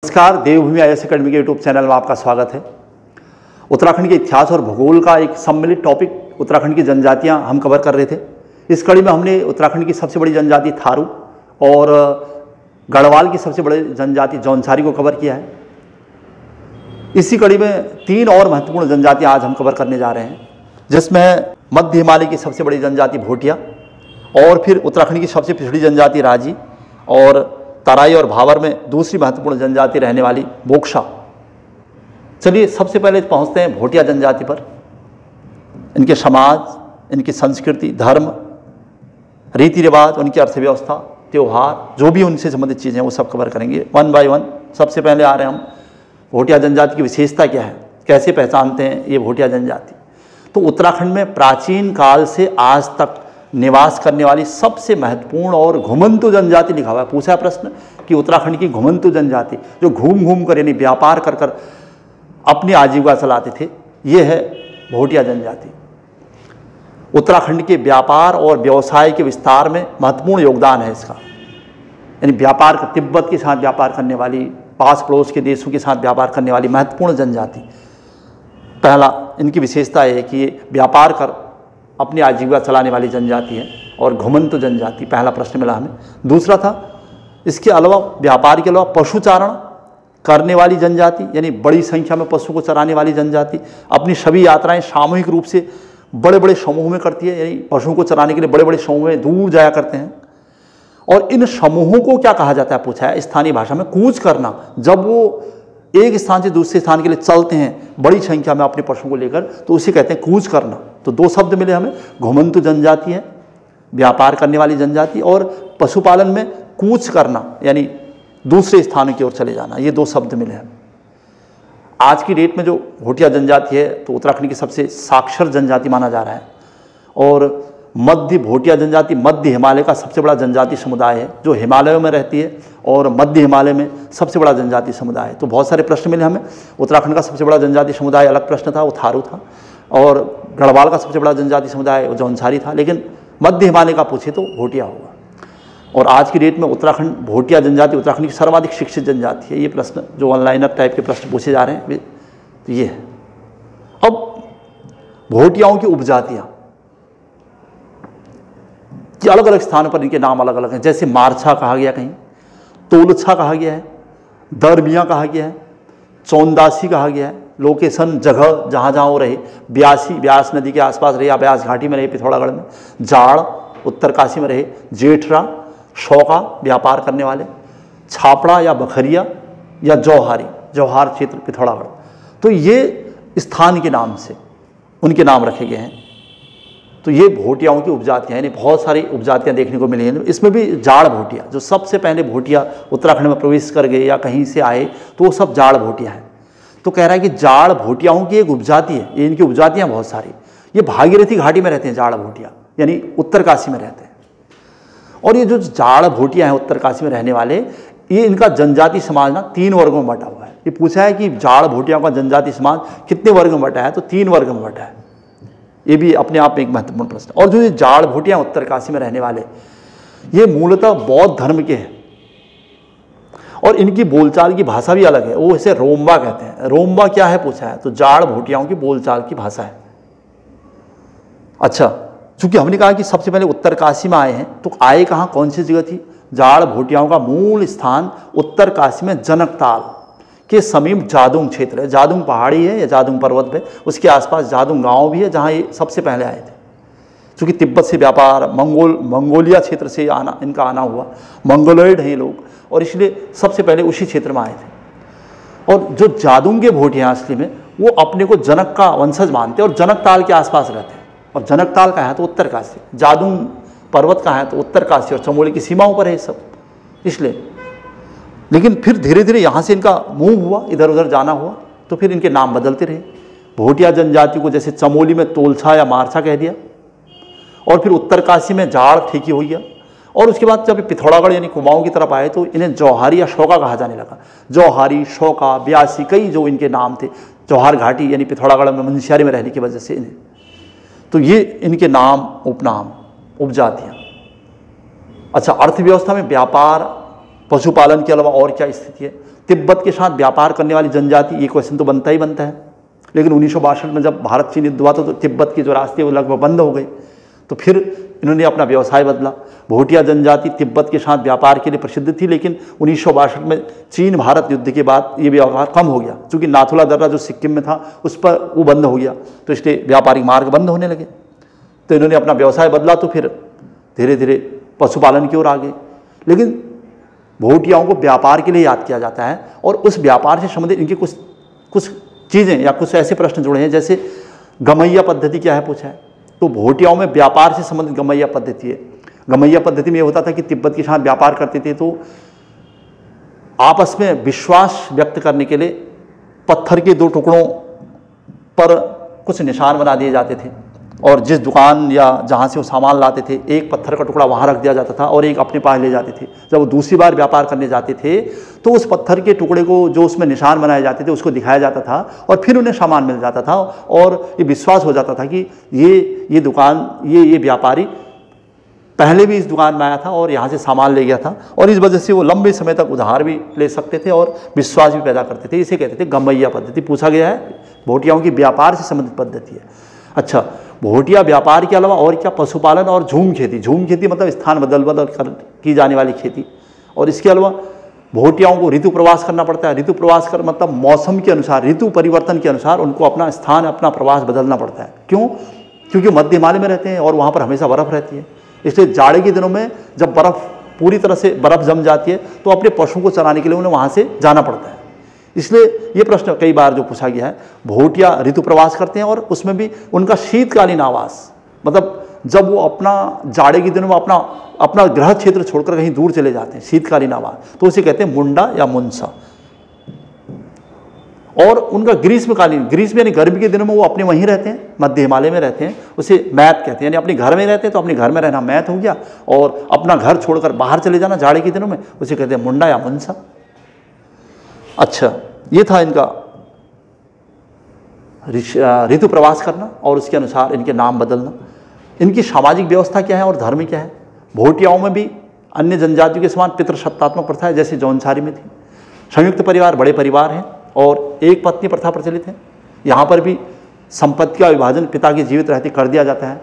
नमस्कार, देवभूमि IAS academy के YouTube channel में आपका स्वागत है। उत्तराखंड के इतिहास और भूगोल का एक सम्मिलित टॉपिक उत्तराखंड की जनजातियां हम कवर कर रहे थे। इस कड़ी में हमने उत्तराखंड की सबसे बड़ी जनजाति थारू और गढ़वाल की सबसे बड़ी जनजाति जौनसारी को कवर किया है। इसी कड़ी में तीन और महत्वपूर्ण जनजातियाँ आज हम कवर करने जा रहे हैं, जिसमें मध्य हिमालय की सबसे बड़ी जनजाति भोटिया और फिर उत्तराखंड की सबसे पिछड़ी जनजाति राजी और तराई और भावर में दूसरी महत्वपूर्ण जनजाति रहने वाली बोक्शा। चलिए सबसे पहले पहुंचते हैं भोटिया जनजाति पर। इनके समाज, इनकी संस्कृति, धर्म, रीति रिवाज, उनकी अर्थव्यवस्था, त्यौहार, जो भी उनसे संबंधित चीज़ें वो सब कवर करेंगे वन बाय वन। सबसे पहले आ रहे हैं हम भोटिया जनजाति की विशेषता क्या है, कैसे पहचानते हैं ये भोटिया जनजाति। तो उत्तराखंड में प्राचीन काल से आज तक निवास करने वाली सबसे महत्वपूर्ण और घुमंतु जनजाति लिखा हुआ है। पूछा है प्रश्न कि उत्तराखंड की घुमंतु जनजाति जो घूम घूम कर यानी व्यापार कर कर अपनी आजीविका चलाते थे, ये है भोटिया जनजाति। उत्तराखंड के व्यापार और व्यवसाय के विस्तार में महत्वपूर्ण योगदान है इसका। यानी व्यापार, तिब्बत के साथ व्यापार करने वाली, पास पड़ोस के देशों के साथ व्यापार करने वाली महत्वपूर्ण जनजाति। पहला इनकी विशेषता है कि ये व्यापार कर अपनी आजीविका चलाने वाली जनजाति है और घुमंतु जनजाति, पहला प्रश्न मिला हमें। दूसरा था इसके अलावा व्यापार के अलावा पशुचारण करने वाली जनजाति, यानी बड़ी संख्या में पशु को चराने वाली जनजाति। अपनी सभी यात्राएं सामूहिक रूप से बड़े बड़े समूह में करती है, यानी पशुओं को चराने के लिए बड़े बड़े समूह में दूर जाया करते हैं। और इन समूहों को क्या कहा जाता है पूछा है, स्थानीय भाषा में कूच करना। जब वो एक स्थान से दूसरे स्थान के लिए चलते हैं बड़ी संख्या में अपने पशुओं को लेकर, तो उसे कहते हैं कूच करना। तो दो शब्द मिले हमें, घुमंतु जनजाति है, व्यापार करने वाली जनजाति, और पशुपालन में कूच करना यानी दूसरे स्थानों की ओर चले जाना, ये दो शब्द मिले हैं। आज की डेट में जो भोटिया जनजाति है तो उत्तराखंड की सबसे साक्षर जनजाति माना जा रहा है। और मध्य भोटिया जनजाति मध्य हिमालय का सबसे बड़ा जनजाति समुदाय है, जो हिमालयों में रहती है और मध्य हिमालय में सबसे बड़ा जनजाति समुदाय है। तो बहुत सारे प्रश्न मिले हमें। उत्तराखंड का सबसे बड़ा जनजाति समुदाय अलग प्रश्न था, वो थारू था, और गढ़वाल का सबसे बड़ा जनजाति समुदाय वो जौनसारी था, लेकिन मध्य हिमालय का पूछे तो भोटिया होगा। और आज की डेट में उत्तराखंड भोटिया जनजाति उत्तराखंड की सर्वाधिक शिक्षित जनजाति है। ये प्रश्न जो ऑनलाइनर टाइप के प्रश्न पूछे जा रहे हैं तो ये है। अब भोटियाओं की उपजातियाँ कि अलग अलग स्थानों पर इनके नाम अलग अलग हैं। जैसे मारछा कहा गया, कहीं तोलछा कहा गया है, दरमिया कहा गया है, चौंदासी कहा गया है, लोकेशन जगह जहाँ जहाँ वो रहे, ब्यासी ब्यास नदी के आसपास रहे या ब्यास घाटी में रहे पिथौरागढ़ में, जाड़ उत्तरकाशी में रहे, जेठरा शौका व्यापार करने वाले, छापड़ा या बखरिया या जौहारी जौहार क्षेत्र पिथौरागढ़। तो ये स्थान के नाम से उनके नाम रखे गए हैं। तो ये भोटियाओं की उपजातियाँ, यानी बहुत सारी उपजातियाँ देखने को मिली हैं। इसमें भी जाड़ भोटिया, जो सबसे पहले भोटिया उत्तराखंड में प्रवेश कर गए या कहीं से आए, तो वो सब जाड़ भोटिया हैं। तो कह रहा है कि जाड़ भोटियाओं की एक उपजाति है, ये इनकी उपजातियाँ बहुत सारी। ये भागीरथी घाटी में रहते हैं जाड़ भोटिया, यानी उत्तरकाशी में रहते हैं। और ये जो जाड़ भोटिया हैं उत्तरकाशी में रहने वाले, ये इनका जनजाति समाज ना 3 वर्गों में बटा हुआ है। ये पूछा है कि जाड़ भोटियाओं का जनजाति समाज कितने वर्ग में बटा है, तो 3 वर्ग में बटा है। ये भी अपने आप में एक महत्वपूर्ण प्रश्न। और जो ये जाड़ भोटियाँ उत्तरकाशी में रहने वाले, ये मूलतः बौद्ध धर्म के हैं और इनकी बोलचाल की भाषा भी अलग है। वो इसे रोम्बा कहते हैं। रोम्बा क्या है पूछा है, तो जाड़ भोटियाओं की बोलचाल की भाषा है। अच्छा, चूंकि हमने कहा कि सबसे पहले उत्तरकाशी में आए हैं, तो आए कहाँ, कौन सी जगह थी? जाड़ भोटियाओं का मूल स्थान उत्तरकाशी में जनकताल के समीप जादूंग क्षेत्र है। जादूंग पहाड़ी है या जादूंग पर्वत पे, उसके आसपास जादूंग गांव भी है जहां ये सबसे पहले आए थे। क्योंकि तिब्बत से व्यापार, मंगोलिया क्षेत्र से इनका आना हुआ, मंगोलॉइड हैं ये लोग, और इसलिए सबसे पहले उसी क्षेत्र में आए थे। और जो जादूंग के भोटियाँ असली में वो अपने को जनक का वंशज मानते हैं और जनकताल के आसपास रहते हैं। और जनकताल कहाँ है तो उत्तरकाशी, जादूंग पर्वत कहाँ है तो उत्तरकाशी और चमोली की सीमाओं पर है सब, इसलिए। लेकिन फिर धीरे धीरे यहाँ से इनका मूव हुआ, इधर उधर जाना हुआ, तो फिर इनके नाम बदलते रहे। भोटिया जनजाति को जैसे चमोली में तोलछा या मारछा कह दिया, और फिर उत्तरकाशी में जाड़ ठेकी हो गया, और उसके बाद जब पिथौरागढ़ यानी कुमाऊं की तरफ आए तो इन्हें जौहारी या शौका कहा जाने लगा। जौहारी, शौका, ब्यासी, कई जो इनके नाम थे। जौहार घाटी यानी पिथौरागढ़ में मुंशियारी में रहने की वजह से इन्हें, तो ये इनके नाम, उपनाम, उपजातियाँ। अच्छा, अर्थव्यवस्था में व्यापार पशुपालन के अलावा और क्या स्थिति है? तिब्बत के साथ व्यापार करने वाली जनजाति, ये क्वेश्चन तो बनता ही बनता है। लेकिन 1962 में जब भारत चीन युद्ध हुआ तो तिब्बत के जो रास्ते वो लगभग बंद हो गए, तो फिर इन्होंने अपना व्यवसाय बदला। भोटिया जनजाति तिब्बत के साथ व्यापार के लिए प्रसिद्ध थी, लेकिन 1962 में चीन भारत युद्ध के बाद ये व्यापार कम हो गया, क्योंकि नाथुला दर्रा जो सिक्किम में था उस पर वो बंद हो गया, तो इसलिए व्यापारिक मार्ग बंद होने लगे। तो इन्होंने अपना व्यवसाय बदला, तो फिर धीरे धीरे पशुपालन की ओर आ गए। लेकिन भोटियाओं को व्यापार के लिए याद किया जाता है, और उस व्यापार से संबंधित इनके कुछ चीज़ें या कुछ ऐसे प्रश्न जुड़े हैं, जैसे गमैया पद्धति क्या है पूछा है। तो भोटियाओं में व्यापार से संबंधित गमैया पद्धति है। गमैया पद्धति में ये होता था कि तिब्बत के साथ व्यापार करते थे तो आपस में विश्वास व्यक्त करने के लिए पत्थर के 2 टुकड़ों पर कुछ निशान बना दिए जाते थे, और जिस दुकान या जहाँ से वो सामान लाते थे एक पत्थर का टुकड़ा वहाँ रख दिया जाता था और एक अपने पास ले जाते थे। जब वो दूसरी बार व्यापार करने जाते थे तो उस पत्थर के टुकड़े को जो उसमें निशान बनाए जाते थे उसको दिखाया जाता था, और फिर उन्हें सामान मिल जाता था, और ये विश्वास हो जाता था कि ये दुकान ये व्यापारी पहले भी इस दुकान में आया था और यहाँ से सामान ले गया था, और इस वजह से वो लंबे समय तक उधार भी ले सकते थे और विश्वास भी पैदा करते थे। इसे कहते थे गमैया पद्धति। पूछा गया है भोटियाओं की व्यापार से संबंधित पद्धति है। अच्छा, भोटिया व्यापार के अलावा और क्या? पशुपालन और झूम खेती। झूम खेती मतलब स्थान बदल बदल कर की जाने वाली खेती। और इसके अलावा भोटियाओं को ऋतु प्रवास करना पड़ता है। ऋतु प्रवास कर मतलब मौसम के अनुसार, ऋतु परिवर्तन के अनुसार उनको अपना स्थान, अपना प्रवास बदलना पड़ता है। क्यों? क्योंकि मध्य हिमालय में रहते हैं और वहाँ पर हमेशा बर्फ़ रहती है, इसलिए जाड़े के दिनों में जब पूरी तरह से बर्फ़ जम जाती है तो अपने पशुओं को चराने के लिए उन्हें वहाँ से जाना पड़ता है। इसलिए ये प्रश्न कई बार जो पूछा गया है, भोटिया ऋतु प्रवास करते हैं और उसमें भी उनका शीतकालीन आवास, मतलब जब वो अपना जाड़े के दिनों में अपना गृह क्षेत्र छोड़कर कहीं दूर चले जाते हैं, शीतकालीन आवास, तो उसे कहते हैं मुंडा या मुंसा। और उनका ग्रीष्मकालीन यानी गर्मी के दिनों में वो अपने वहीं रहते हैं, मध्य हिमालय में रहते हैं, उसे मैत कहते हैं, यानी अपने घर में रहते हैं तो अपने घर में रहना मैत हो गया, और अपना घर छोड़कर बाहर चले जाना जाड़े के दिनों में उसे कहते हैं मुंडा या मुंसा। अच्छा, ये था इनका ऋतु प्रवास करना और उसके अनुसार इनके नाम बदलना। इनकी सामाजिक व्यवस्था क्या है और धर्म क्या है? भोटियाओं में भी अन्य जनजातियों के समान पितृसत्तात्मक प्रथा है, जैसे जौनसारी में थी। संयुक्त परिवार बड़े परिवार हैं और एक पत्नी प्रथा प्रचलित है। यहाँ पर भी संपत्ति का विभाजन पिता के जीवित रहते कर दिया जाता है,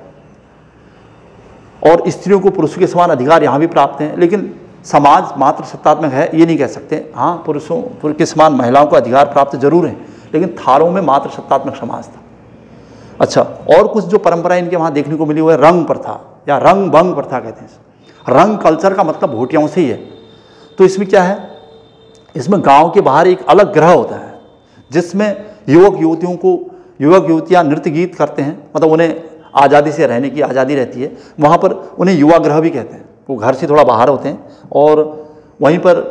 और स्त्रियों को पुरुषों के समान अधिकार यहाँ भी प्राप्त हैं। लेकिन समाज मात्र सत्तात्मक है ये नहीं कह सकते। हाँ, पुरुषों के समान महिलाओं को अधिकार प्राप्त जरूर हैं, लेकिन थारों में मात्र सत्तात्मक समाज था। अच्छा, और कुछ जो परंपराएं इनके वहाँ देखने को मिली वो है रंग प्रथा या रंग भंग प्रथा कहते हैं। रंग कल्चर का मतलब भोटियाओं से ही है। तो इसमें क्या है? इसमें गांव के बाहर एक अलग ग्रह होता है जिसमें युवक युवतियाँ नृत्य गीत करते हैं, मतलब उन्हें आज़ादी से रहने की आज़ादी रहती है। वहाँ पर उन्हें युवा ग्रह भी कहते हैं। वो घर से थोड़ा बाहर होते हैं और वहीं पर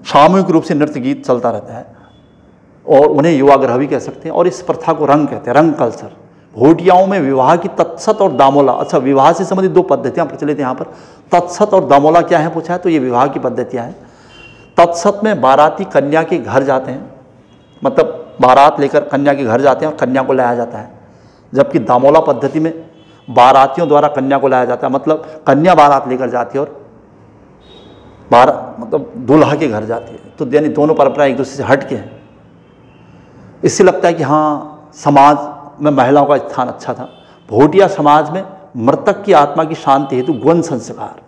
सामूहिक रूप से नृत्य गीत चलता रहता है, और उन्हें युवा ग्रह भी कह सकते हैं। और इस प्रथा को रंग कहते हैं, रंग कल्चर। भोटियाओं में विवाह की तत्सत और दामोला। अच्छा, विवाह से संबंधित 2 पद्धतियाँ प्रचलित हैं यहाँ पर। तत्सत और दामोला क्या है पूछा है, तो ये विवाह की पद्धतियाँ हैं। तत्सत में बाराती कन्या के घर जाते हैं, मतलब बारात लेकर कन्या के घर जाते हैं और कन्या को लाया जाता है। जबकि दामोला पद्धति में बारातियों द्वारा कन्या को लाया जाता है, मतलब कन्या बारात लेकर जाती है और मतलब दूल्हा के घर जाती है। तो यानी दोनों परंपराएं एक दूसरे से हट के हैं। इससे लगता है कि हाँ, समाज में महिलाओं का स्थान अच्छा था। भोटिया समाज में मृतक की आत्मा की शांति हेतु गवन संस्कार,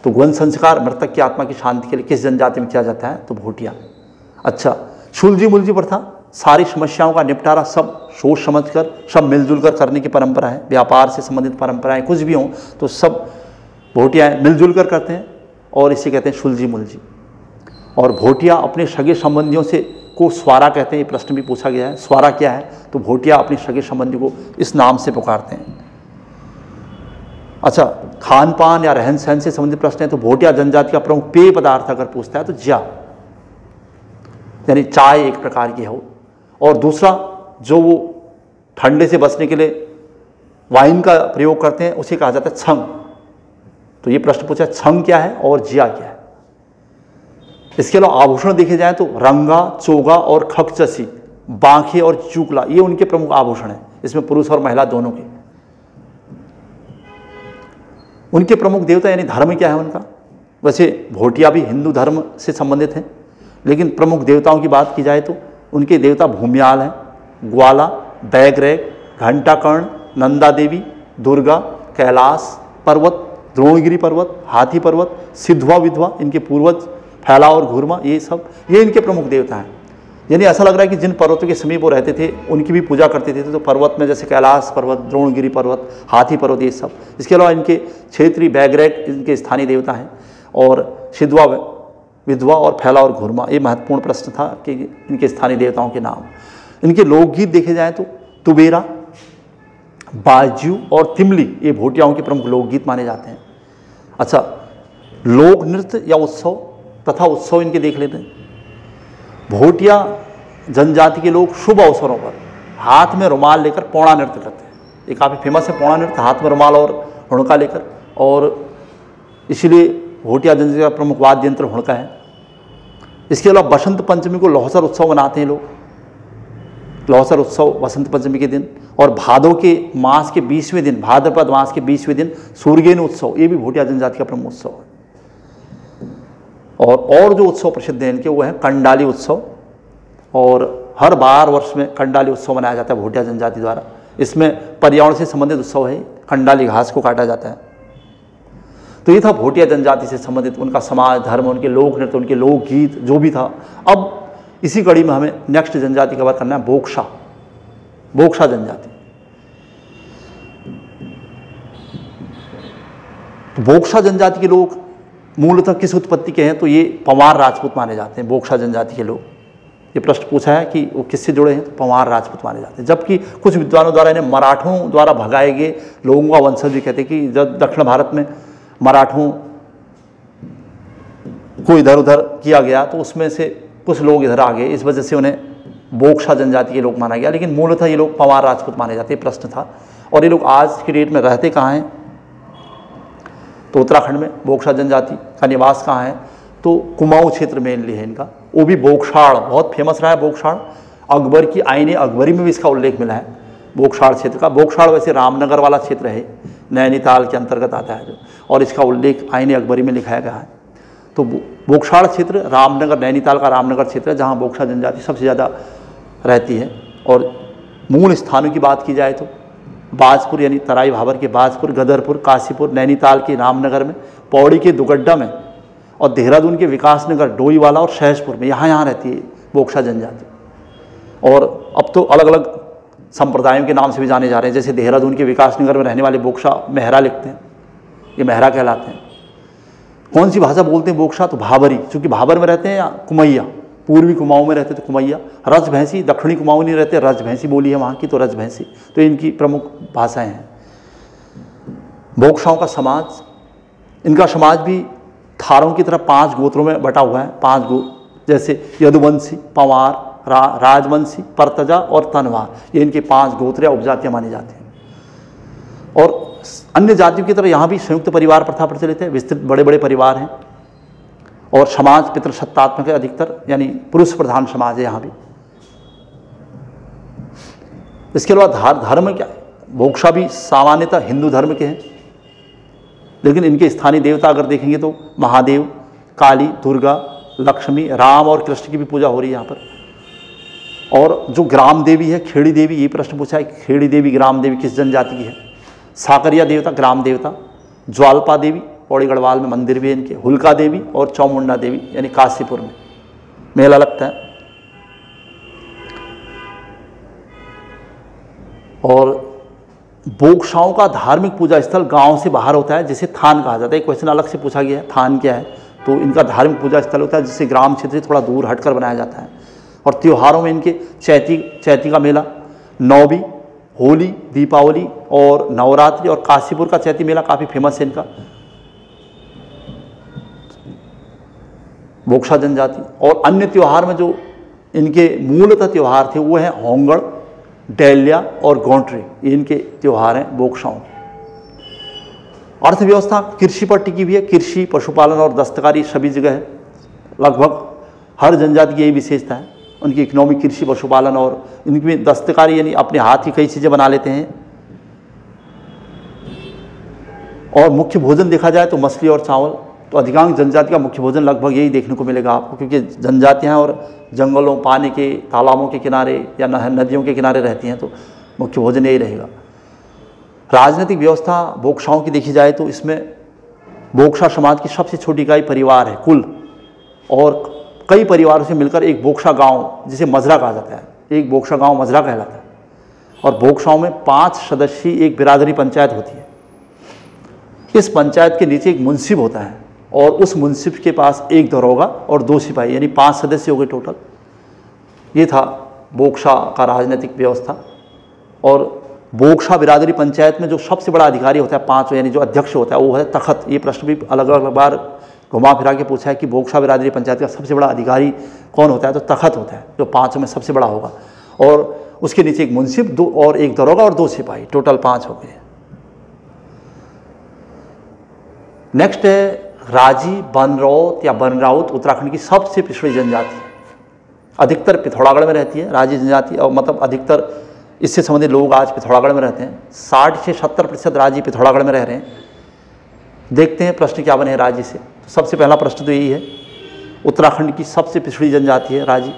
तो गवन संस्कार मृतक की आत्मा की शांति के लिए किस जनजाति में किया जाता है, तो भोटिया। अच्छा, सुलझी मुलझी प्रथा, सारी समस्याओं का निपटारा सब सोच समझकर, सब मिलजुल कर करने की परंपरा है। व्यापार से संबंधित परंपराएं कुछ भी हों तो सब भोटिया मिलजुल कर करते हैं, और इसे कहते हैं सुलझी मुलझी। और भोटिया अपने सगे संबंधियों से को स्वारा कहते हैं। ये प्रश्न भी पूछा गया है, स्वारा क्या है, तो भोटिया अपने सगे संबंधी को इस नाम से पुकारते हैं। अच्छा, खान पान या रहन सहन से संबंधित प्रश्न है, तो भोटिया जनजाति का प्रमुख पेय पदार्थ अगर पूछता है तो ज्या, यानी चाय एक प्रकार की हो। और दूसरा जो वो ठंडे से बचने के लिए वाइन का प्रयोग करते हैं उसे कहा जाता है छंग। तो ये प्रश्न पूछा, छंग क्या है और जिया क्या है। इसके अलावा आभूषण देखे जाए तो रंगा, चोगा और खकचसी, बांखे और चूकला, ये उनके प्रमुख आभूषण हैं। इसमें पुरुष और महिला दोनों के। उनके प्रमुख देवता यानी धर्म क्या है उनका, वैसे भोटिया भी हिंदू धर्म से संबंधित हैं, लेकिन प्रमुख देवताओं की बात की जाए तो उनके देवता भूमियाल हैं, ग्वाला, बैगरैग, घंटाकर्ण, नंदा देवी, दुर्गा, कैलाश पर्वत, द्रोणगिरी पर्वत, हाथी पर्वत, सिद्धवा विधवा, इनके पूर्वज, फैला और घुरमा, ये इनके प्रमुख देवता हैं। यानी ऐसा लग रहा है कि जिन पर्वतों के समीप वो रहते थे उनकी भी पूजा करते थे। तो पर्वत में जैसे कैलाश पर्वत, द्रोणगिरी पर्वत, हाथी पर्वत, ये सब। इसके अलावा इनके क्षेत्रीय बैगरैग इनके स्थानीय देवता हैं, और सिद्धवा विधवा और फैला और घुरमा, ये महत्वपूर्ण प्रश्न था कि इनके स्थानीय देवताओं के नाम। इनके लोकगीत देखे जाएँ तो तुबेरा, बाजू और तिमली, ये भोटियाओं के प्रमुख लोकगीत माने जाते हैं। अच्छा, लोक नृत्य या उत्सव तथा उत्सव इनके देख लेते हैं। भोटिया जनजाति के लोग शुभ अवसरों पर हाथ में रुमाल लेकर पौड़ा नृत्य करते हैं। ये काफ़ी फेमस है पौड़ा नृत्य, हाथ में रुमाल और हुड़का लेकर, और इसीलिए भोटिया जनजाति का प्रमुख वाद्य यंत्र हुड़का है। इसके अलावा बसंत पंचमी को लौसर उत्सव मनाते हैं लोग, लौसर उत्सव बसंत पंचमी के दिन। और भादों के मास के 20वें दिन, भाद्रपद मास के 20वें दिन सूर्यग्रहण उत्सव, ये भी भोटिया जनजाति का प्रमुख उत्सव है। और जो उत्सव प्रसिद्ध हैं इनके वो हैं कंडाली उत्सव, और हर 12 वर्ष में कंडाली उत्सव मनाया जाता है भोटिया जनजाति द्वारा। इसमें पर्यावरण से संबंधित उत्सव है, कंडाली घास को काटा जाता है। तो ये था भोटिया जनजाति से संबंधित उनका समाज, धर्म, उनके लोक नृत्य, उनके लोकगीत, जो भी था। अब इसी कड़ी में हमें नेक्स्ट जनजाति कवर करना है, बोक्सा, बोक्सा जनजाति। तो बोक्सा जनजाति के लोग मूलतः किस उत्पत्ति के हैं, तो ये पंवार राजपूत माने जाते हैं। बोक्सा जनजाति के लोग, ये प्रश्न पूछा है कि वो किससे जुड़े हैं, तो पंवार राजपूत माने जाते हैं। जबकि कुछ विद्वानों द्वारा इन्हें मराठों द्वारा भगाए गए लोगों का वंशज भी कहते हैं कि जब दक्षिण भारत में मराठों को इधर उधर किया गया तो उसमें से कुछ लोग इधर आ गए, इस वजह से उन्हें बोक्सा जनजाति के लोग माना गया। लेकिन मूलतः ये लोग पंवार राजपूत माने जाते हैं, प्रश्न था। और ये लोग आज की डेट में रहते कहाँ हैं, तो उत्तराखंड में बोक्सा जनजाति का निवास कहाँ है, तो कुमाऊं क्षेत्र मेनली है इनका। वो भी बोक्साड़ बहुत फेमस रहा है। बोक्साड़ अकबर की आईने अकबरी में भी इसका उल्लेख मिला है, बोक्साड़ क्षेत्र का। बोक्साड़ वैसे रामनगर वाला क्षेत्र है, नैनीताल के अंतर्गत आता है जो, और इसका उल्लेख आईने अकबरी में लिखाया गया है। तो बोक्साड़ क्षेत्र रामनगर, नैनीताल का रामनगर क्षेत्र है जहाँ बोक्सा जनजाति सबसे ज़्यादा रहती है। और मूल स्थानों की बात की जाए तो बाजपुर यानी तराई भाबर के बाजपुर, गदरपुर, काशीपुर, नैनीताल के रामनगर में, पौड़ी के दुगड्डा में, और देहरादून के विकासनगर, डोईवाला और सहसपुर में, यहाँ रहती है बोक्सा जनजाति। और अब तो अलग अलग संप्रदायों के नाम से भी जाने जा रहे हैं। जैसे देहरादून के विकासनगर में रहने वाले बोक्सा मेहरा लिखते हैं, ये मेहरा कहलाते हैं। कौन सी भाषा बोलते हैं बोक्सा, तो भाबरी, चूँकि भाबर में रहते हैं, या कुमैया, पूर्वी कुमाऊं में रहते तो कुमैया। रजभैंसी, दक्षिणी कुमाऊं नहीं रहते, रजभैंसी बोली है वहाँ की, तो रजभैंसी। तो इनकी प्रमुख भाषाएं हैं। बोक्साओं का समाज, इनका समाज भी थारों की तरह 5 गोत्रों में बटा हुआ है। 5 गोत्र, जैसे यदुवंशी, पंवार, राजवंशी, परतजा और तनवार, ये इनके 5 गोत्र या उपजातियाँ मानी जाती हैं। और अन्य जातियों की तरह यहाँ भी संयुक्त परिवार प्रथा प्रचलित है, विस्तृत बड़े बड़े परिवार हैं। और समाज पितृसत्तात्मक है अधिकतर, यानी पुरुष प्रधान समाज है यहाँ भी। इसके अलावा धर्म क्या, बोक्सा भी सामान्यतः हिंदू धर्म के हैं, लेकिन इनके स्थानीय देवता अगर देखेंगे तो महादेव, काली, दुर्गा, लक्ष्मी, राम और कृष्ण की भी पूजा हो रही है यहाँ पर। और जो ग्राम देवी है, खेड़ी देवी, ये प्रश्न पूछा है, खेड़ी देवी, ग्राम देवी किस जनजाति की है। साकरिया देवता, ग्राम देवता, ज्वालपा देवी, पौड़ी गढ़वाल में मंदिर भी है इनके, हुलका देवी और चौमुंडा देवी यानी काशीपुर में मेला लगता है। और बोक्साओं का धार्मिक पूजा स्थल गांव से बाहर होता है, जिसे थान कहा जाता है। एक क्वेश्चन अलग से पूछा गया है, थान क्या है, तो इनका धार्मिक पूजा स्थल होता है जिसे ग्राम क्षेत्र से थोड़ा दूर हटकर बनाया जाता है। और त्योहारों में इनके चैती का मेला, नौवी, होली, दीपावली और नवरात्रि, और काशीपुर का चैती मेला काफ़ी फेमस है इनका। बोक्सा जनजाति और अन्य त्यौहार में जो इनके मूलतः त्यौहार थे वो हैं होंगड़, डेलिया और गौंट्री, ये इनके त्यौहार हैं बोक्साओं। अर्थव्यवस्था कृषि पर टिकी हुई है, कृषि, पशुपालन और दस्तकारी सभी जगह है। लगभग हर जनजाति की यही विशेषता है, उनकी इकोनॉमी कृषि, पशुपालन और इनकी दस्तकारी, यानी अपने हाथ की कई चीज़ें बना लेते हैं। और मुख्य भोजन देखा जाए तो मछली और चावल, तो अधिकांश जनजाति का मुख्य भोजन लगभग यही देखने को मिलेगा आपको, क्योंकि जनजातियाँ और जंगलों, पानी के तालाबों के किनारे या नदियों के किनारे रहती हैं, तो मुख्य भोजन यही रहेगा। राजनीतिक व्यवस्था बोक्साओं की देखी जाए तो इसमें बोक्सा समाज की सबसे छोटी इकाई परिवार है कुल, और कई परिवारों से मिलकर एक बोक्सा गांव, जिसे मजरा कहा जाता है, एक बोक्सा गांव मजरा कहलाता है। और बोक्साओं में 5 सदस्यीय एक बिरादरी पंचायत होती है। इस पंचायत के नीचे एक मुंसिफ होता है और उस मुंसिफ के पास एक दरोगा और 2 सिपाही, यानी 5 सदस्य हो गए टोटल। ये था बोक्सा का राजनीतिक व्यवस्था। और बोक्सा बिरादरी पंचायत में जो सबसे बड़ा अधिकारी होता है 5, यानी जो अध्यक्ष होता है, वो है तखत। ये प्रश्न भी अलग अलग बार घुमा फिरा के पूछा है कि बोक्सा बिरादरी पंचायत का सबसे बड़ा अधिकारी कौन होता है, तो तखत होता है, जो 5 में सबसे बड़ा होगा। और उसके नीचे एक मुंसिफ, 2 और एक दरोगा और 2 सिपाही, टोटल 5 हो गए। नेक्स्ट है राजी, बनरौत या बनराउत, उत्तराखंड की सबसे पिछड़ी जनजाति है। अधिकतर पिथौरागढ़ में रहती है राजी जनजाति, और मतलब अधिकतर इससे संबंधित लोग आज पिथौरागढ़ में रहते हैं। 60 से 70% राजी पिथौरागढ़ में रह रहे हैं। देखते हैं प्रश्न क्या बने राजी से। तो सबसे पहला प्रश्न तो यही है, उत्तराखंड की सबसे पिछड़ी जनजाति है राजी।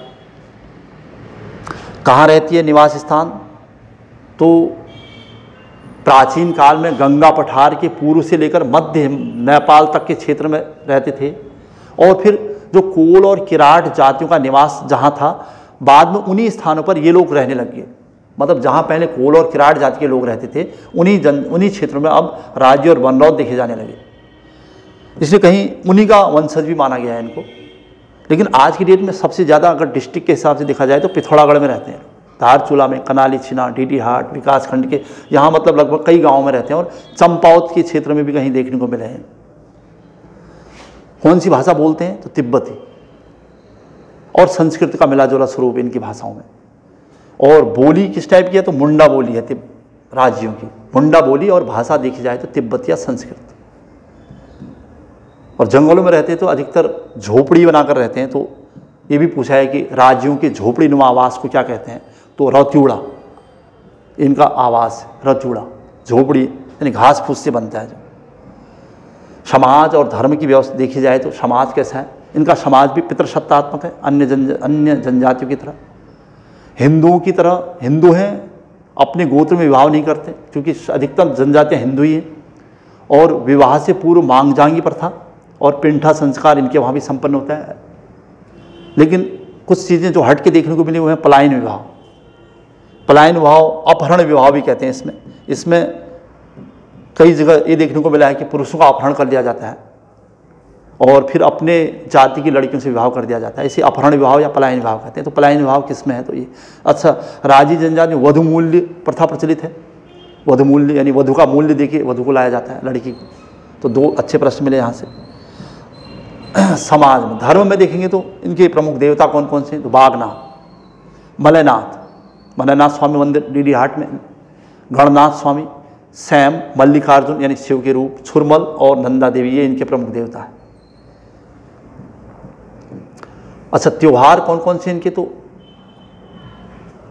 कहाँ रहती है निवास स्थान? तो प्राचीन काल में गंगा पठार के पूर्व से लेकर मध्य नेपाल तक के क्षेत्र में रहते थे, और फिर जो कोल और किराट जातियों का निवास जहाँ था, बाद में उन्हीं स्थानों पर ये लोग रहने लगे। मतलब जहाँ पहले कोल और किराट जाति के लोग रहते थे, उन्हीं क्षेत्रों में अब राजी और बनरौत देखे जाने लगे। इसलिए कहीं उन्हीं का वंशज भी माना गया है इनको। लेकिन आज की डेट में सबसे ज़्यादा अगर डिस्ट्रिक्ट के हिसाब से देखा जाए तो पिथौरागढ़ में रहते हैं। धारचूला में, कनाली छिना, डीडीहाट विकास खंड के यहाँ मतलब लगभग कई गाँव में रहते हैं, और चंपावत के क्षेत्र में भी कहीं देखने को मिले हैं। कौन सी भाषा बोलते हैं? तो तिब्बती और संस्कृत का मिला जुला स्वरूप इनकी भाषाओं में। और बोली किस टाइप की है? तो मुंडा बोली है राज्यों की, मुंडा बोली। और भाषा देखी जाए तो तिब्बती या संस्कृत। और जंगलों में रहते तो अधिकतर झोपड़ी बनाकर रहते हैं। तो ये भी पूछा है कि राज्यों के झोपड़ी नुमा आवास को क्या कहते हैं? तो रत्यूड़ा इनका आवास है, रत्यूड़ा झोपड़ी, यानी घास फूस से बनता है। जो समाज और धर्म की व्यवस्था देखी जाए तो समाज कैसा है? इनका समाज भी पितृसत्तात्मक है, अन्य जनजातियों की तरह। हिंदुओं की तरह हिंदू हैं, अपने गोत्र में विवाह नहीं करते, क्योंकि अधिकतर जनजातियाँ हिंदू ही हैं। और विवाह से पूर्व मांगजांगी प्रथा और पिंठा संस्कार इनके वहाँ भी संपन्न होता है। लेकिन कुछ चीज़ें जो हट के देखने को मिली वो है पलायन विवाह। पलायन विवाह, अपहरण विवाह भी कहते हैं इसमें कई जगह ये देखने को मिला है कि पुरुषों का अपहरण कर लिया जाता है और फिर अपने जाति की लड़कियों से विवाह कर दिया जाता है। इसे अपहरण विवाह या पलायन विवाह कहते हैं। तो पलायन विवाह किस में है? तो ये अच्छा, राजी जनजाति में वधु मूल्य प्रथा प्रचलित है। वधु मूल्य यानी वधु का मूल्य देके वधु को लाया जाता है, लड़की को। तो 2 अच्छे प्रश्न मिले यहाँ से। समाज में, धर्म में देखेंगे तो इनके प्रमुख देवता कौन कौन से? तो बागनाथ, मलयनाथ स्वामी मंदिर डीडीहाट में, गणनाथ स्वामी, सैम, मल्लिकार्जुन यानी शिव के रूप, छुरमल और नंदा देवी, ये इनके प्रमुख देवता है। अच्छा, त्योहार कौन कौन से इनके? तो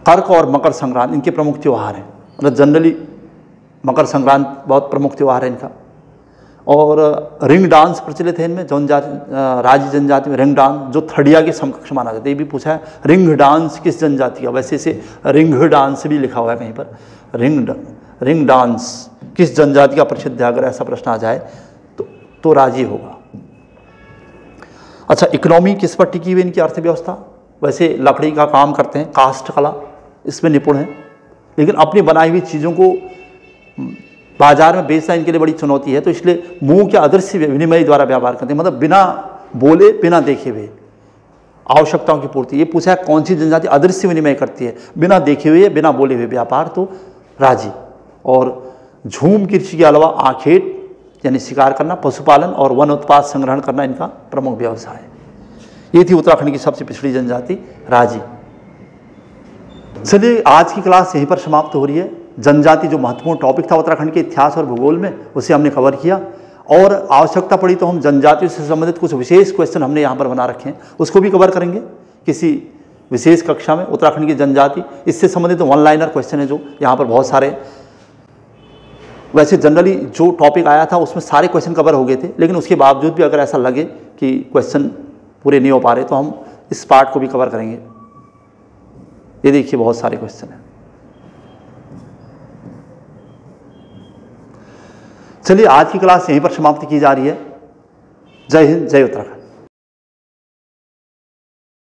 कर्क और मकर संक्रांति इनके प्रमुख त्यौहार हैं। मतलब जनरली मकर संक्रांति बहुत प्रमुख त्यौहार है इनका। और रिंग डांस प्रचलित है इनमें, राजी जनजाति में रिंग डांस, जो थड़िया के समकक्ष माना जाता है। ये भी पूछा है रिंग डांस किस जनजाति का? वैसे इसे रिंग डांस भी लिखा हुआ है कहीं पर। रिंग डांस किस जनजाति का प्रसिद्ध है? अगर ऐसा प्रश्न आ जाए तो राजी होगा। अच्छा, इकोनॉमी किस पर टिकी हुई इनकी अर्थव्यवस्था? वैसे लकड़ी का काम करते हैं, काष्ठ कला इसमें निपुण है, लेकिन अपनी बनाई हुई चीज़ों को बाजार में बेचना इनके लिए बड़ी चुनौती है। तो इसलिए मुंह के अदृश्य विनिमय द्वारा व्यापार करते हैं, मतलब बिना बोले बिना देखे हुए आवश्यकताओं की पूर्ति। ये पूछा है कौन सी जनजाति अदृश्य विनिमय करती है, बिना देखे हुए बिना बोले हुए व्यापार? तो राजी। और झूम कृषि के अलावा आखेट यानी शिकार करना, पशुपालन और वन उत्पाद संग्रहण करना इनका प्रमुख व्यवसाय है। ये थी उत्तराखंड की सबसे पिछड़ी जनजाति राजी। चलिए, आज की क्लास यहीं पर समाप्त हो रही है। जनजाति जो महत्वपूर्ण टॉपिक था उत्तराखंड के इतिहास और भूगोल में, उसे हमने कवर किया। और आवश्यकता पड़ी तो हम जनजातियों से संबंधित कुछ विशेष क्वेश्चन हमने यहाँ पर बना रखे हैं, उसको भी कवर करेंगे किसी विशेष कक्षा में। उत्तराखंड की जनजाति इससे संबंधित वन लाइनर क्वेश्चन है जो यहाँ पर बहुत सारे वैसे जनरली जो टॉपिक आया था उसमें सारे क्वेश्चन कवर हो गए थे, लेकिन उसके बावजूद भी अगर ऐसा लगे कि क्वेश्चन पूरे नहीं हो पा रहे तो हम इस पार्ट को भी कवर करेंगे। ये देखिए बहुत सारे क्वेश्चन हैं। चलिए आज की क्लास यहीं पर समाप्त की जा रही है। जय हिंद, जय उत्तराखंड।